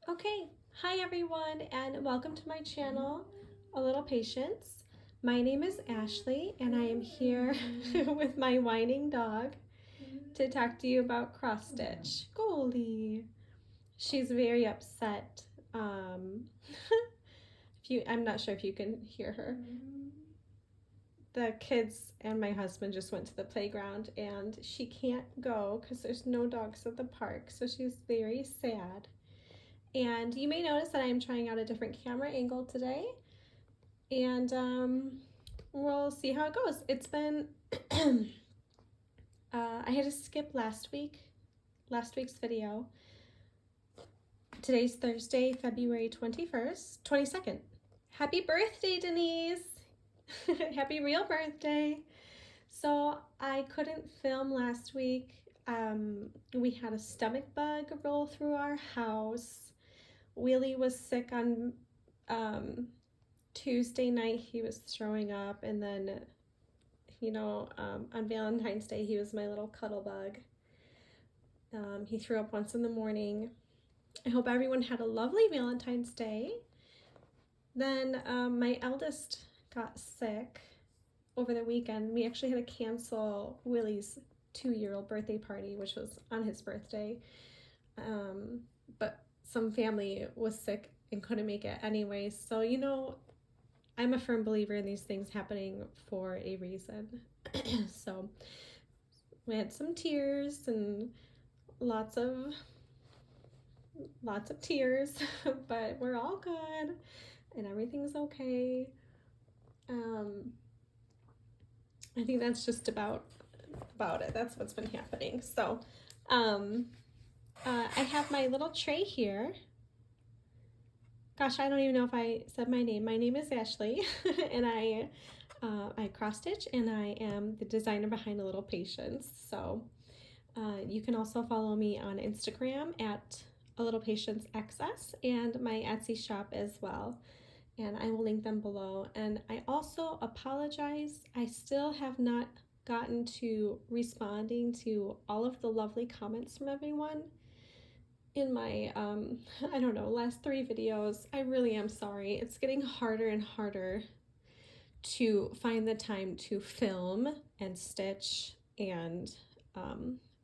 Okay, hi everyone and welcome to my channel, A Little Patience. My name is Ashley and I am here with my whining dog to talk to you about cross stitch. Goldie. She's very upset. I'm not sure if you can hear her. The kids and my husband just went to the playground and she can't go because there's no dogs at the park, so she's very sad. And you may notice that I'm trying out a different camera angle today, and we'll see how it goes. It's been, I had to skip last week's video. Today's Thursday, February 22nd. Happy birthday, Denise! Happy real birthday! So I couldn't film last week. We had a stomach bug roll through our house. Wheelie was sick on Tuesday night. He was throwing up, and then on Valentine's Day he was my little cuddle bug. He threw up once in the morning. I hope everyone had a lovely Valentine's Day. Then my eldest got sick over the weekend. We actually had to cancel Willie's 2-year-old birthday party, which was on his birthday, but some family was sick and couldn't make it anyway. So I'm a firm believer in these things happening for a reason. So we had some tears and lots of tears, but we're all good and everything's okay. I think that's just about it. That's what's been happening. So I have my little tray here. Gosh, I don't even know if I said my name. My name is Ashley, and I cross stitch, and I am the designer behind A Little Patience. So you can also follow me on Instagram at alittlepatiencexs and my Etsy shop as well. And I will link them below. And I also apologize. I still have not gotten to responding to all of the lovely comments from everyone in my, I don't know, last 3 videos. I really am sorry. It's getting harder and harder to find the time to film and stitch and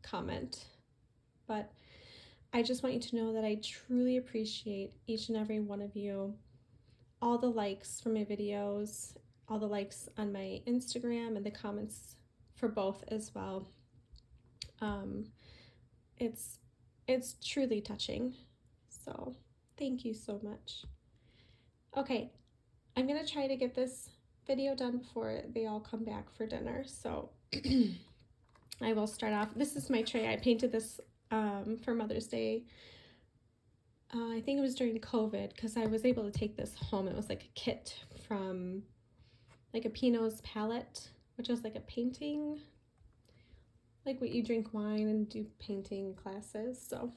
comment. But I just want you to know that I truly appreciate each and every one of you. All the likes for my videos, all the likes on my Instagram, and the comments for both as well. It's truly touching. So thank you so much. Okay, I'm gonna try to get this video done before they all come back for dinner. So I will start off. This is my tray. I painted this for Mother's Day. I think it was during COVID, because I was able to take this home. It was like a kit from like a Pinot's palette, which is like a painting, like what you drink wine and do painting classes. So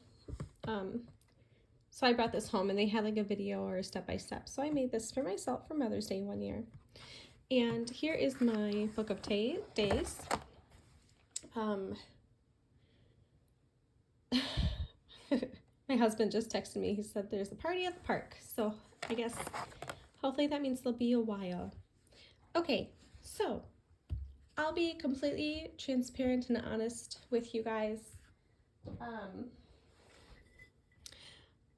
I brought this home, and they had like a video or a step-by-step. So I made this for myself for Mother's Day one year. And here is my book of days. My husband just texted me. He said there's a party at the park. So I guess hopefully that means there'll be a while. Okay, so I'll be completely transparent and honest with you guys.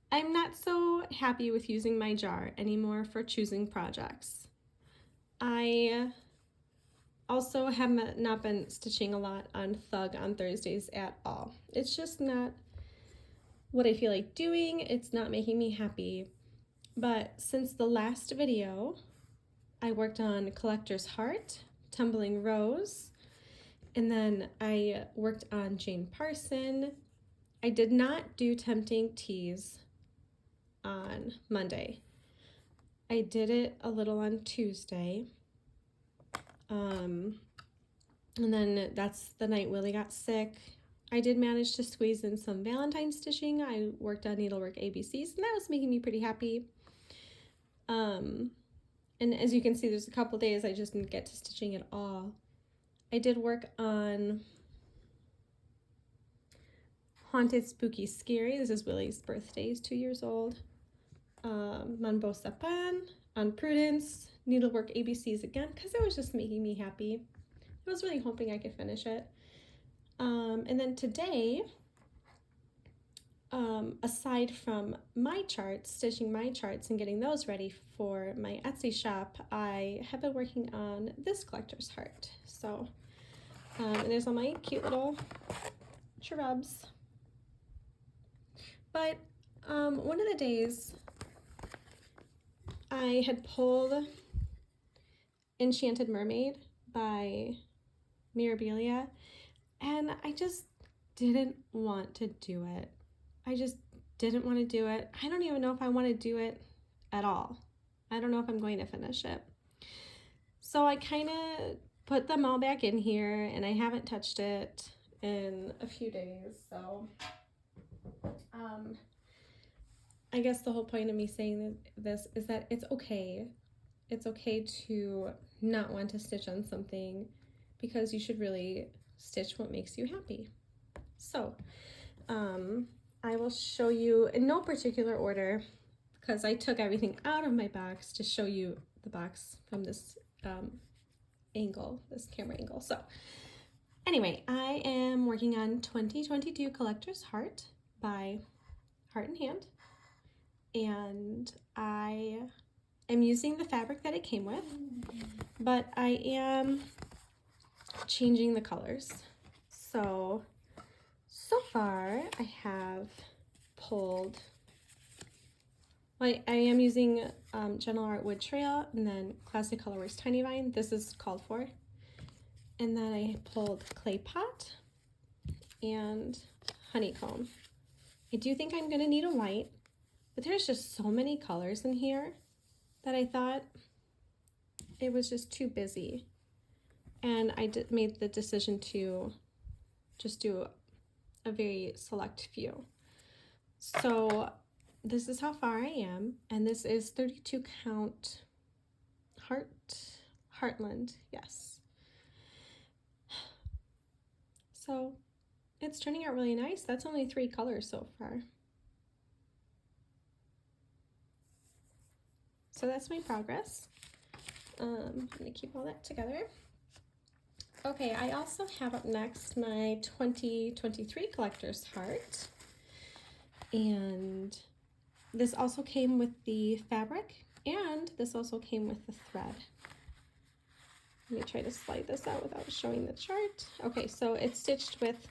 I'm not so happy with using my jar anymore for choosing projects. I also have not been stitching a lot on Thug on Thursdays at all. It's just not what I feel like doing. It's not making me happy. But since the last video, I worked on Collector's Heart, Tumbling Rose, and then I worked on Jane Parson. I did not do Tempting Teas on Monday. I did it a little on Tuesday. And then that's the night Willie got sick. I did manage to squeeze in some Valentine stitching. I worked on Needlework ABCs, and that was making me pretty happy. And as you can see, there's a couple days I just didn't get to stitching at all. I did work on Haunted, Spooky, Scary. This is Willie's birthday. He's 2 years old. Manbo Sapan, on Prudence, Needlework ABCs again, because it was just making me happy. I was really hoping I could finish it. And then today, aside from my charts, stitching my charts and getting those ready for my Etsy shop, I have been working on this collector's heart. So, and there's all my cute little shrubs. But one of the days, I had pulled Enchanted Mermaid by Mirabilia, and I just didn't want to do it. I just didn't want to do it. I don't even know if I want to do it at all. I don't know if I'm going to finish it. So I kind of put them all back in here, and I haven't touched it in a few days. So I guess the whole point of me saying this is that it's okay. It's okay to not want to stitch on something, because you should really stitch what makes you happy. So I will show you in no particular order, because I took everything out of my box to show you the box from this angle, this camera angle. So anyway, I am working on 2022 Collector's Heart by Heart and Hand, and I am using the fabric that it came with, but I am changing the colors. So far I have pulled, I am using Gentle Art Wood Trail and then Classic Colorworks Tiny Vine. This is called for. And then I pulled Clay Pot and Honeycomb. I do think I'm going to need a white, but there's just so many colors in here that I thought it was just too busy. And I made the decision to just do a very select few. So this is how far I am, and this is 32 count Heartland, yes. So it's turning out really nice. That's only 3 colors so far. So that's my progress. I'm gonna keep all that together. Okay, I also have up next my 2023 Collector's Heart, and this also came with the fabric, and this also came with the thread. Let me try to slide this out without showing the chart. Okay, so it's stitched with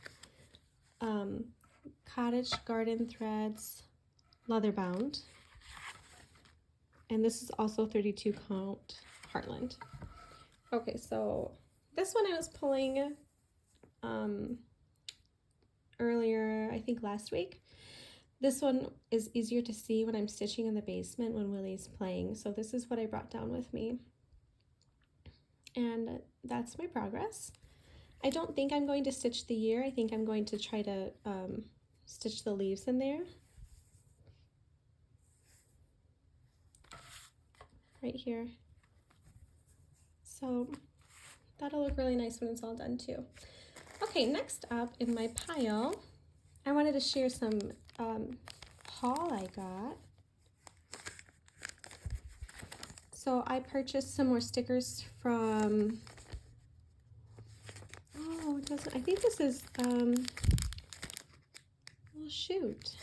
Cottage Garden Threads leather bound, and this is also 32 count Heartland. Okay, so this one I was pulling earlier, I think last week. This one is easier to see when I'm stitching in the basement when Willie's playing. So this is what I brought down with me. And that's my progress. I don't think I'm going to stitch the year. I think I'm going to try to stitch the leaves in there. Right here. So that'll look really nice when it's all done too. Okay, next up in my pile, I wanted to share some haul I got. So I purchased some more stickers from, oh, it doesn't, I think this is, well, shoot.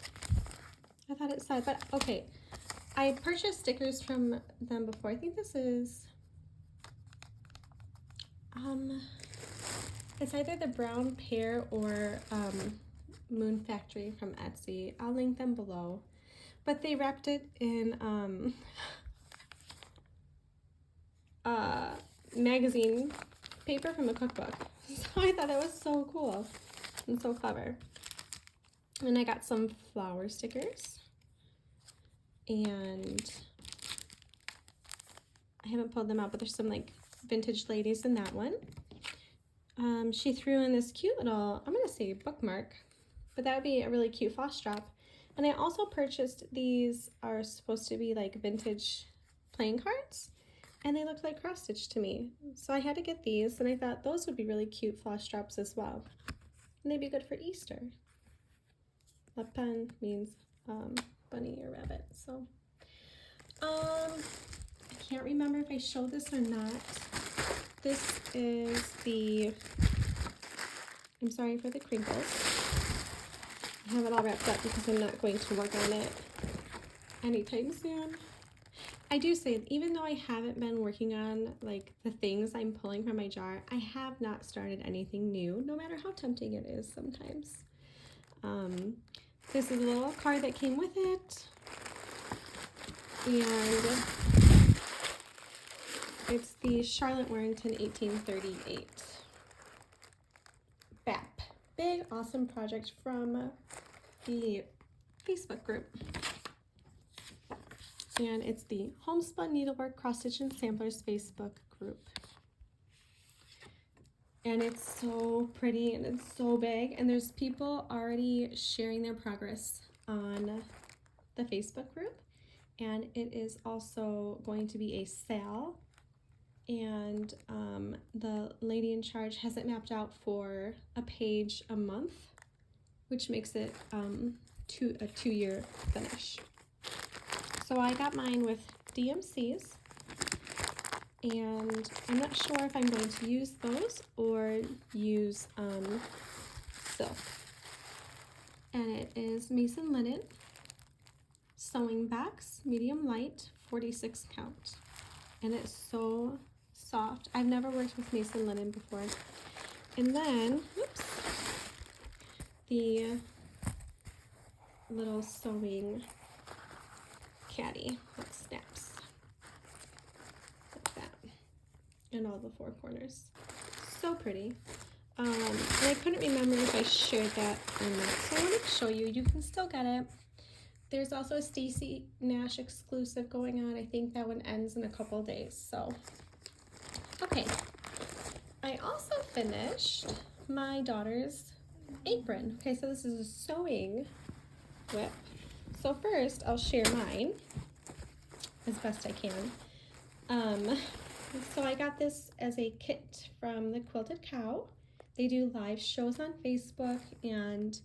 I thought it said, but okay. I purchased stickers from them before. I think this is, it's either the Brown Pear or Moon Factory from Etsy. I'll link them below. But they wrapped it in magazine paper from a cookbook. So I thought it was so cool and so clever. And I got some flower stickers. And I haven't pulled them out, but there's some like vintage ladies in that one. She threw in this cute little, I'm gonna say bookmark, but that would be a really cute floss drop. And I also purchased, these are supposed to be like vintage playing cards, and they look like cross stitch to me. So I had to get these, and I thought those would be really cute floss drops as well. And they'd be good for Easter. Lepan means bunny or rabbit. So I can't remember if I showed this or not. This is the, I'm sorry for the crinkles. I have it all wrapped up because I'm not going to work on it anytime soon. I do say, even though I haven't been working on like the things I'm pulling from my jar, I have not started anything new, no matter how tempting it is sometimes. This is a little card that came with it, and it's the Charlotte Warrington 1838 BAP. Big, awesome project from the Facebook group. And it's the Homespun Needlework Cross Stitch and Samplers Facebook group. And it's so pretty and it's so big. And there's people already sharing their progress on the Facebook group. And it is also going to be a sale. And the lady in charge has it mapped out for a page a month, which makes it a 2-year finish. So I got mine with DMCs, and I'm not sure if I'm going to use those or use silk. And it is Mason Linen, sewing box, medium light, 46 count. And it's so soft. I've never worked with Mason Linen before. And then, oops, the little sewing caddy that snaps like that in all the 4 corners. So pretty. And I couldn't remember if I shared that or not, so I wanted to show you. You can still get it. There's also a Stacy Nash exclusive going on. I think that one ends in a couple days. So, okay. I also finished my daughter's apron. Okay, so this is a sewing whip. So first, I'll share mine as best I can. So I got this as a kit from the Quilted Cow. They do live shows on Facebook, and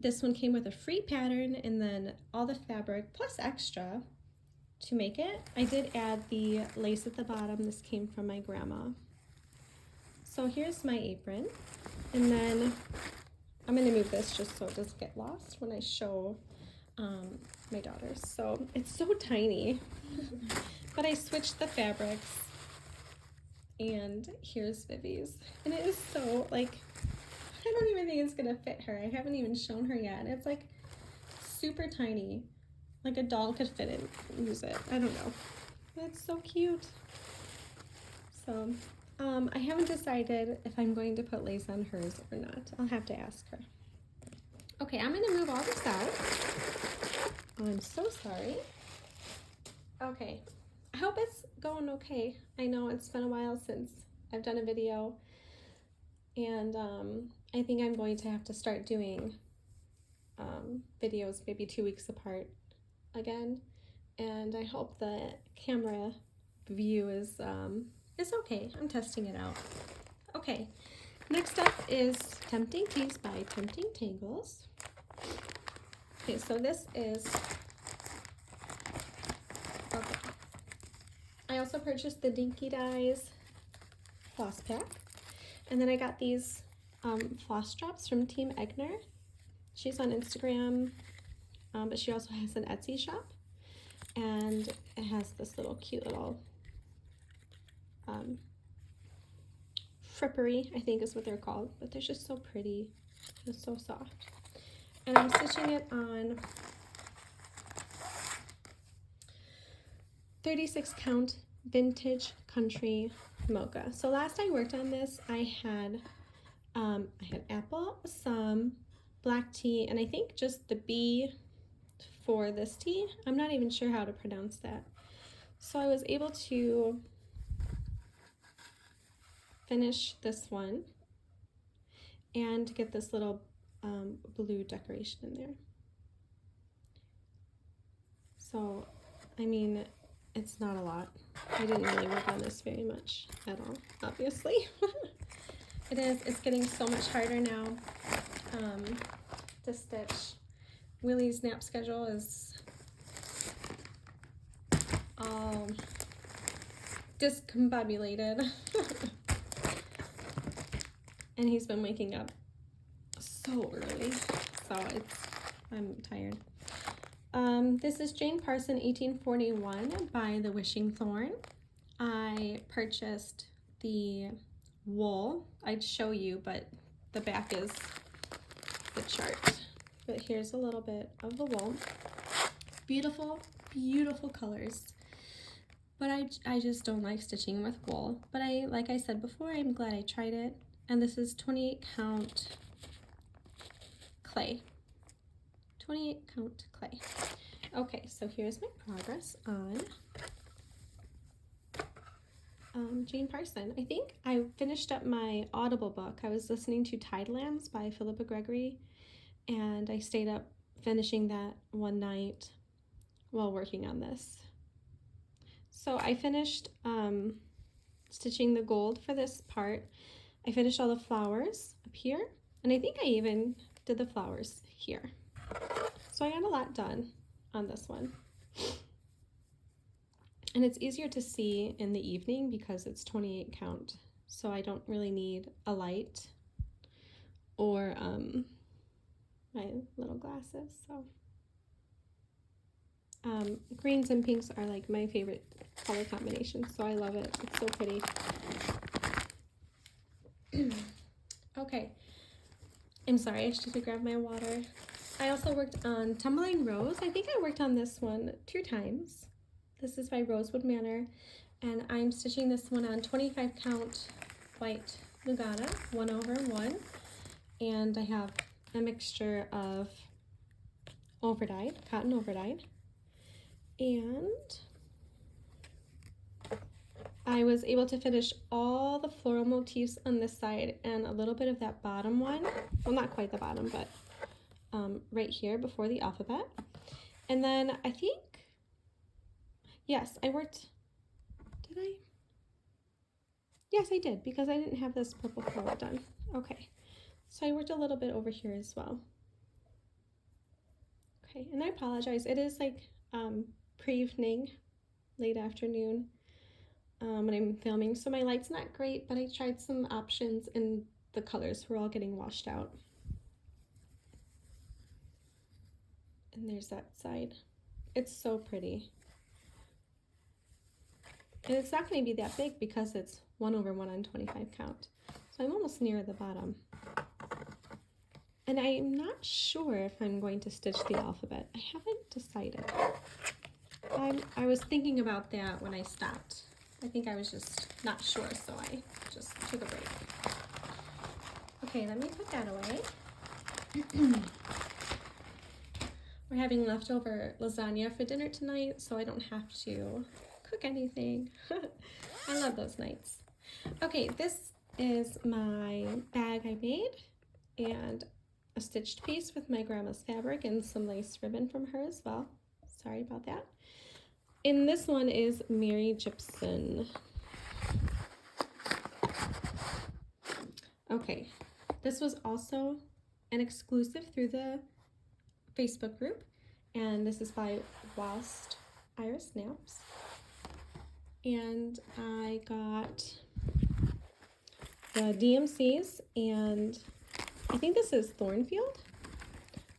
this one came with a free pattern and then all the fabric plus extra to make it. I did add the lace at the bottom. This came from my grandma. So here's my apron, and then I'm going to move this just so it doesn't get lost when I show my daughter's. So it's so tiny, but I switched the fabrics, and here's Vivi's, and it is so, like, I don't even think it's gonna fit her. I haven't even shown her yet, and it's like super tiny, like a doll could fit it and use it. I don't know, that's so cute. So I haven't decided if I'm going to put lace on hers or not. I'll have to ask her. Okay, I'm gonna move all this out. Oh, I'm so sorry. Okay, I hope it's going okay. I know it's been a while since I've done a video, and I think I'm going to have to start doing videos maybe 2 weeks apart again, and I hope the camera view is okay. I'm testing it out. Okay, next up is Tempting Tees by Tempting Tangles. Okay, so this is, okay. I also purchased the Dinky Dyes floss pack, and then I got these floss drops from Team Egner. She's on Instagram, but she also has an Etsy shop, and it has this little cute little frippery, I think is what they're called, but they're just so pretty. They're so soft. And I'm stitching it on 36 count vintage country mocha. So last I worked on this, I had apple, some black tea, and I think just the B for this tea. I'm not even sure how to pronounce that. So I was able to finish this one and get this little blue decoration in there. So, I mean, it's not a lot. I didn't really work on this very much at all, obviously. It's getting so much harder now. to stitch. Willie's nap schedule is all discombobulated. And he's been waking up so early, so I'm tired. This is Jane Parson, 1841, by the Wishing Thorn. I purchased the wool. I'd show you, but the back is the chart. But here's a little bit of the wool. Beautiful, beautiful colors. But I just don't like stitching with wool. But like I said before, I'm glad I tried it. And this is 28 count clay. 28 count clay. Okay, so here's my progress on Jane Parson. I think I finished up my Audible book. I was listening to Tidelands by Philippa Gregory, and I stayed up finishing that one night while working on this. So I finished stitching the gold for this part. I finished all the flowers up here, and I think I even did the flowers here. So I got a lot done on this one. And it's easier to see in the evening because it's 28 count. So I don't really need a light or my little glasses. So greens and pinks are like my favorite color combination. So I love it. It's so pretty. Okay. I'm sorry, I should have grabbed my water. I also worked on Tumbling Rose. I think I worked on this one 2 times. This is by Rosewood Manor, and I'm stitching this one on 25 count white Lugana, 1/1, and I have a mixture of overdyed, cotton overdyed, and I was able to finish all the floral motifs on this side and a little bit of that bottom one. Well, not quite the bottom, but right here before the alphabet. And then I think, yes, I worked, did I? Yes, I did, because I didn't have this purple flower done. Okay, so I worked a little bit over here as well. Okay, and I apologize. It is like pre-evening, late afternoon when I'm filming, so my light's not great, but I tried some options and the colors were all getting washed out. And there's that side. It's so pretty. And it's not going to be that big because it's 1/1 on 25 count. So I'm almost near the bottom. And I'm not sure if I'm going to stitch the alphabet. I haven't decided. I was thinking about that when I stopped. I think I was just not sure, so I just took a break. Okay, let me put that away. We're having leftover lasagna for dinner tonight, so I don't have to cook anything. I love those nights. Okay, this is my bag I made, and a stitched piece with my grandma's fabric and some lace ribbon from her as well. Sorry about that. And this one is Mary Gibson. Okay, this was also an exclusive through the Facebook group, and this is by Whilst Iris Naps. And I got the DMCs, and I think this is Thornfield.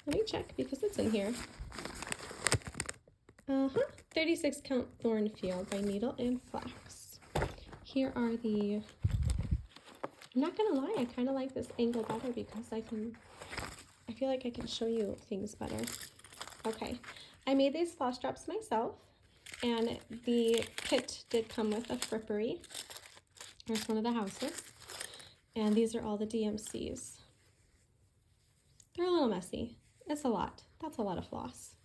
Let me check because it's in here. 36 count Thornfield by Needle and Flax. Here are the, I'm not gonna lie, I kind of like this angle better because I feel like I can show you things better. Okay, I made these floss drops myself, and the kit did come with a frippery. There's one of the houses, and these are all the DMCs. They're a little messy. It's a lot. That's a lot of floss,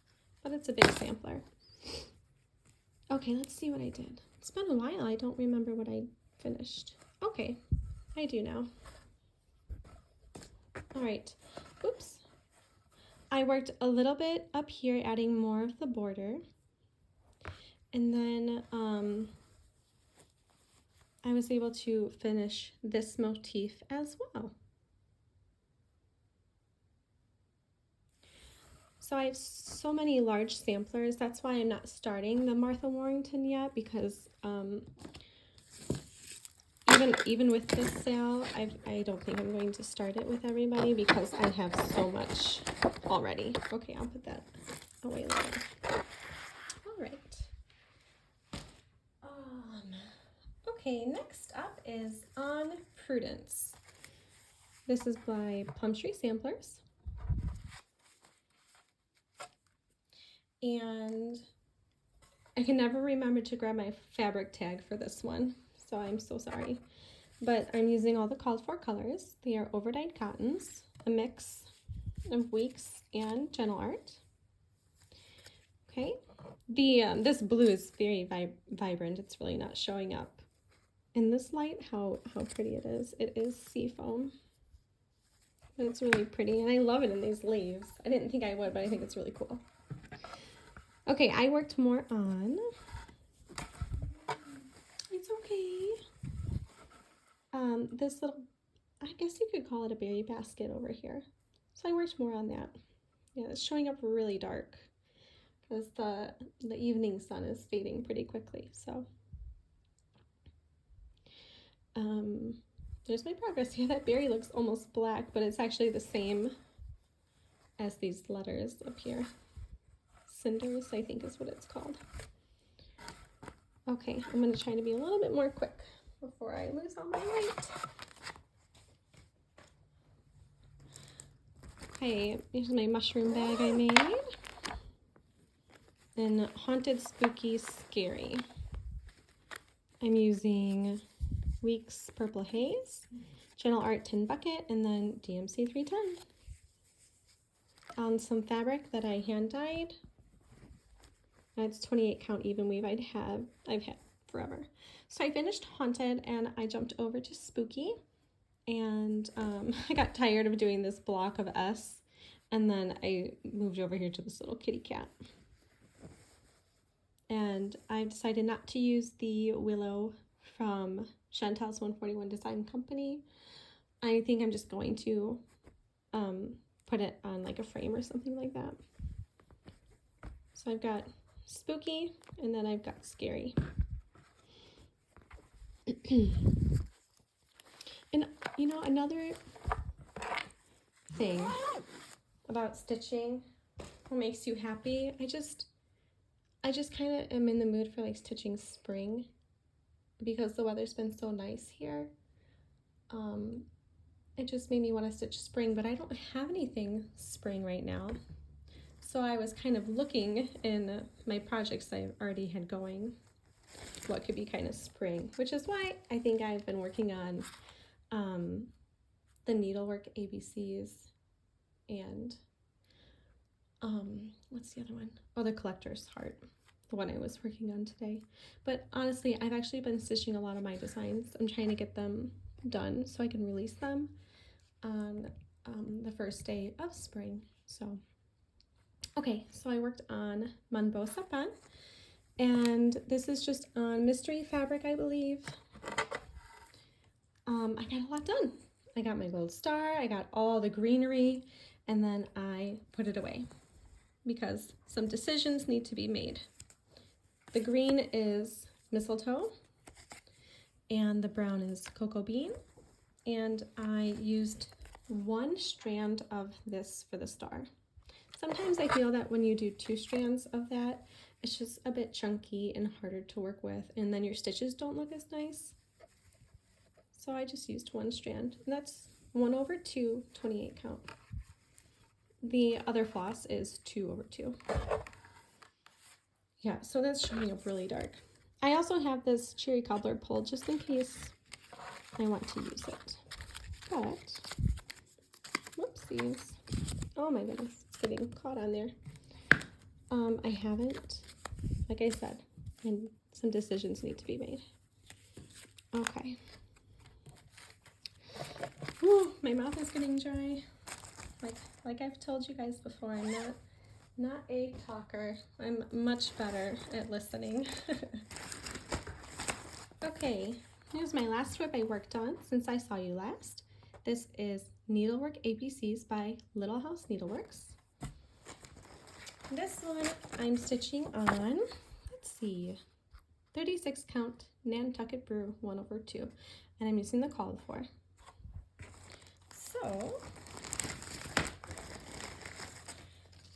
but it's a big sampler. Okay, let's see what I did. It's been a while. I don't remember what I finished. Okay, I do now. All right. Oops. I worked a little bit up here, adding more of the border. And then I was able to finish this motif as well. So I have so many large samplers. That's why I'm not starting the Martha Warrington yet, because even with this sale, I don't think I'm going to start it with everybody because I have so much already. Okay, I'll put that away later. All right. Okay, next up is On Prudence. This is by Plum Tree Samplers. And I can never remember to grab my fabric tag for this one, so I'm so sorry. But I'm using all the called for colors. They are overdyed cottons, a mix of Weeks and Gentle Art. Okay, this blue is very vibrant. It's really not showing up in this light how pretty it is. It is seafoam, but it's really pretty, and I love it in these leaves. I didn't think I would, but I think it's really cool. Okay, I worked more on, it's okay, this little, I guess you could call it a berry basket over here. So I worked more on that. Yeah, it's showing up really dark because the evening sun is fading pretty quickly. So there's my progress. Yeah, that berry looks almost black, but it's actually the same as these letters up here. Cinders, I think is what it's called. Okay, I'm going to try to be a little bit more quick before I lose all my light. Okay, here's my mushroom bag I made. And Haunted, Spooky, Scary. I'm using Weeks Purple Haze, Gentle Art Tin Bucket, and then DMC 310. On some fabric that I hand dyed. It's 28 count even weave I've had forever. So I finished Haunted and I jumped over to Spooky, and I got tired of doing this block of S, and then I moved over here to this little kitty cat. And I decided not to use the willow from Chantel's 141 Design Company. I think I'm just going to put it on like a frame or something like that. So I've got Spooky, and then I've got Scary. And you know, another thing about stitching, what makes you happy, I just kind of am in the mood for like stitching spring because the weather's been so nice here. It just made me want to stitch spring, but I don't have anything spring right now. So I was kind of looking in my projects I already had going, what could be kind of spring, which is why I think I've been working on the needlework ABCs and what's the other one? Oh, the collector's heart, the one I was working on today. But honestly, I've actually been stitching a lot of my designs. I'm trying to get them done so I can release them on the first day of spring. So okay, so I worked on Manbo Sapan, and this is just on mystery fabric, I believe. I got a lot done. I got my gold star, I got all the greenery, and then I put it away because some decisions need to be made. The green is mistletoe, and the brown is cocoa bean, and I used one strand of this for the star. Sometimes I feel that when you do 2 strands of that, it's just a bit chunky and harder to work with, and then your stitches don't look as nice. So I just used 1 strand, and that's 1/2, 28 count. The other floss is 2/2. Yeah, so that's showing up really dark. I also have this cherry cobbler pulled just in case I want to use it. But, whoopsies. Oh my goodness, it's getting caught on there. I haven't, like I said, and some decisions need to be made. Okay. Whew, my mouth is getting dry. Like I've told you guys before, I'm not a talker. I'm much better at listening. Okay, here's my last whip I worked on since I saw you last. This is Needlework ABCs by Little House Needleworks. This one I'm stitching on, let's see, 36 count Nantucket Brew 1/2, and I'm using the called for. So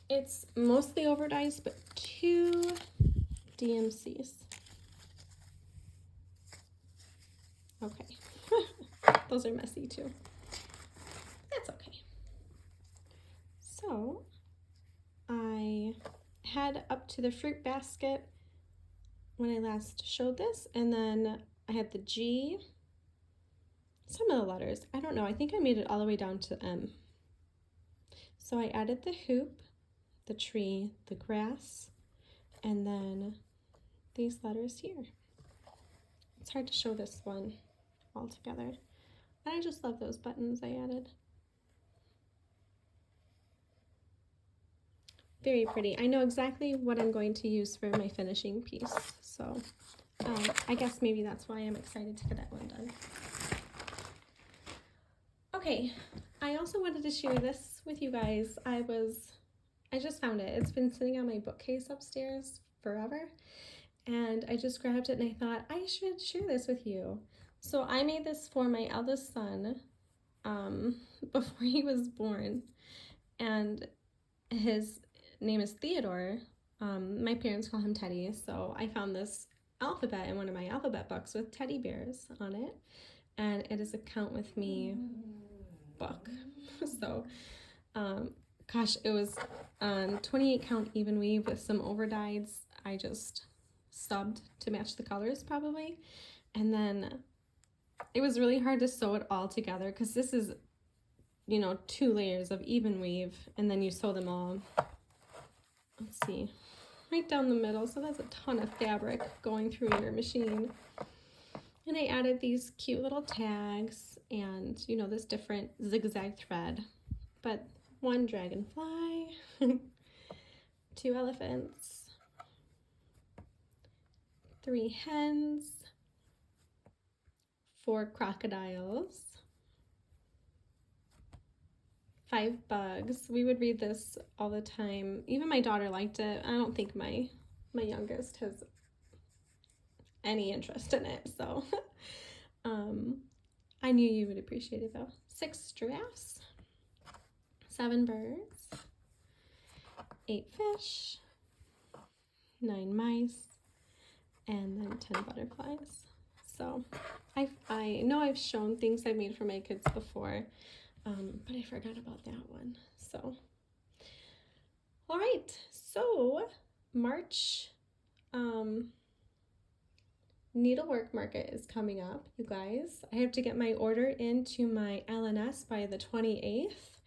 it's mostly overdiced, but 2 DMCs. Okay, those are messy too. That's okay. So I had up to the fruit basket when I last showed this, and then I had the G, some of the letters, I don't know, I think I made it all the way down to M. So I added the hoop, the tree, the grass, and then these letters here. It's hard to show this one all together. And I just love those buttons I added. Very pretty. I know exactly what I'm going to use for my finishing piece, so I guess maybe that's why I'm excited to get that one done. Okay, I also wanted to share this with you guys. I just found it. It's been sitting on my bookcase upstairs forever, and I just grabbed it and I thought I should share this with you. So I made this for my eldest son before he was born, and his name is Theodore. My parents call him Teddy, so I found this alphabet in one of my alphabet books with teddy bears on it, and it is a Count With Me book. So gosh, it was 28 count even weave with some overdyes. I just stubbed to match the colors probably, and then it was really hard to sew it all together because this is, you know, 2 layers of even weave, and then you sew them all, let's see, right down the middle, so that's a ton of fabric going through your machine. And I added these cute little tags and, you know, this different zigzag thread, but 1 dragonfly, 2 elephants, 3 hens, 4 crocodiles, 5 bugs. We would read this all the time. Even my daughter liked it. I don't think my youngest has any interest in it, so I knew you would appreciate it though. 6 giraffes, 7 birds, 8 fish, 9 mice, and then 10 butterflies. So I know I've shown things I've made for my kids before, but I forgot about that one. So, all right, so March needlework market is coming up, you guys. I have to get my order into my LNS by the 28th,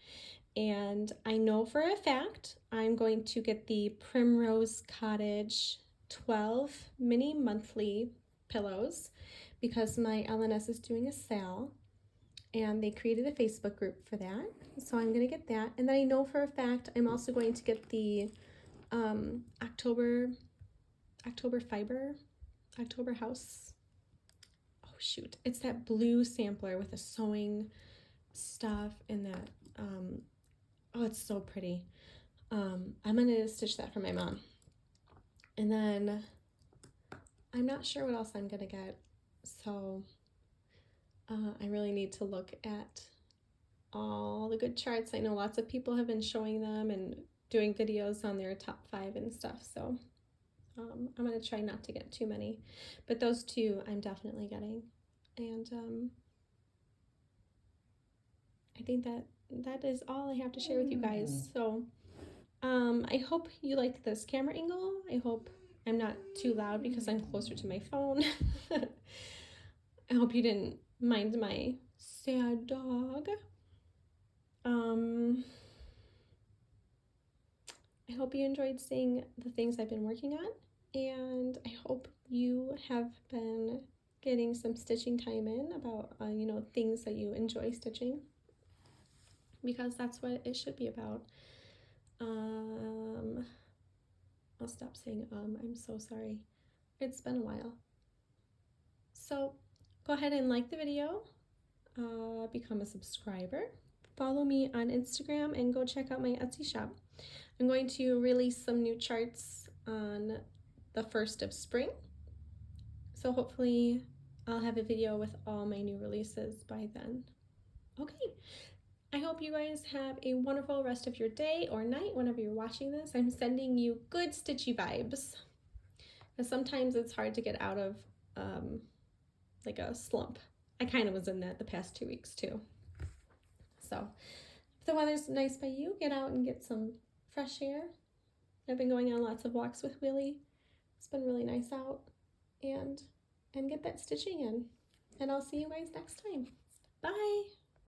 and I know for a fact I'm going to get the Primrose Cottage 12 mini monthly pillows because my LNS is doing a sale, and they created a Facebook group for that, so I'm gonna get that. And then I know for a fact I'm also going to get the October House. Oh shoot, it's that blue sampler with the sewing stuff and that oh, it's so pretty. I'm gonna stitch that for my mom. And then I'm not sure what else I'm gonna get, so I really need to look at all the good charts. I know lots of people have been showing them and doing videos on their top 5 and stuff, so I'm gonna try not to get too many, but those 2 I'm definitely getting. And I think that is all I have to share with you guys. So I hope you liked this camera angle. I hope I'm not too loud because I'm closer to my phone. I hope you didn't mind my sad dog. I hope you enjoyed seeing the things I've been working on, and I hope you have been getting some stitching time in about, you know, things that you enjoy stitching, because that's what it should be about. I'll stop saying I'm so sorry. It's been a while. So go ahead and like the video, become a subscriber, follow me on Instagram, and go check out my Etsy shop. I'm going to release some new charts on the 1st of spring. So hopefully I'll have a video with all my new releases by then. Okay, I hope you guys have a wonderful rest of your day or night whenever you're watching this. I'm sending you good stitchy vibes, because sometimes it's hard to get out of like a slump. I kind of was in that the past 2 weeks too. So if the weather's nice by you, get out and get some fresh air. I've been going on lots of walks with Willie. It's been really nice out, and get that stitching in. And I'll see you guys next time. Bye.